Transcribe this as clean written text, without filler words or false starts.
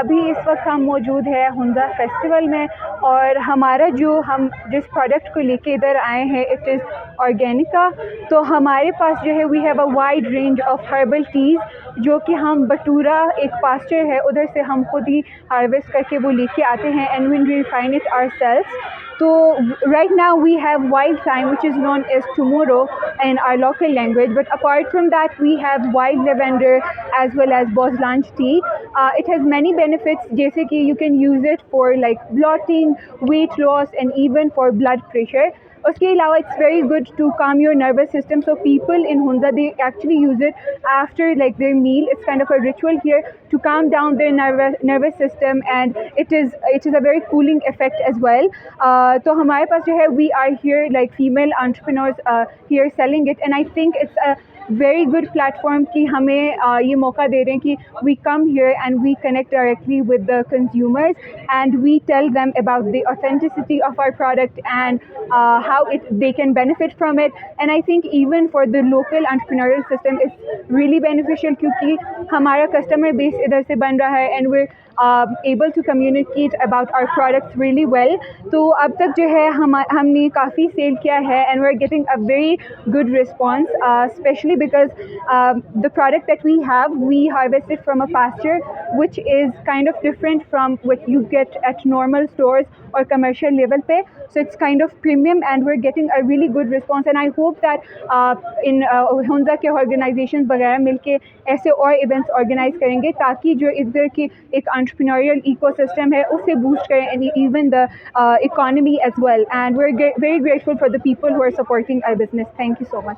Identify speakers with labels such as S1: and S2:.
S1: अभी इस वक्त हम मौजूद है हुंजा फेस्टिवल में और हम जिस प्रोडक्ट को लेके इधर आए हैं इट इज़ ऑर्गेनिका। तो हमारे पास जो है we have a wide range of herbal teas जो कि हम बटूरा एक पास्चर है उधर से हम खुद ही हार्वेस्ट करके वो लेके आते हैं and we refine it ourselves. So right now we have wild thyme, which is known as tomorrow in our local language. But apart from that, we have wild lavender as well as boslange tea. It has many benefits. जैसे कि you can use it for like bloating, weight loss, and even for blood pressure. उसके अलावा it's very good to calm your nervous system. So people in Hunza they actually use it after like their meal. It's kind of a ritual here to calm down their nervous system, and it is a very cooling effect as well. तो हमारे पास जो है we are here like female entrepreneurs here selling it, and I think it's a very good platform कि हमें ये मौका दे रहे हैं कि we come here and we connect directly with the consumers and we tell them about the authenticity of our product and how they can benefit from it. And I think even for the local entrepreneurial system it's really beneficial क्योंकि हमारा customer base इधर से बन रहा है and we're able to communicate about our products really well. तो अब तक जो है हमने काफ़ी सेल किया है and we're getting a very good response, especially because the product that we have we harvested from a pasture which is kind of different from what you get at normal stores or commercial level पे. So it's kind of premium and we're getting a really good response, and I hope that in Hunza के organizations वगैरह मिलके ऐसे और events organize करेंगे ताकि जो इधर की एक entrepreneurial ecosystem है उसे boost करें and even the economy as well. And we're very grateful for the people who are supporting our business. Thank you so much.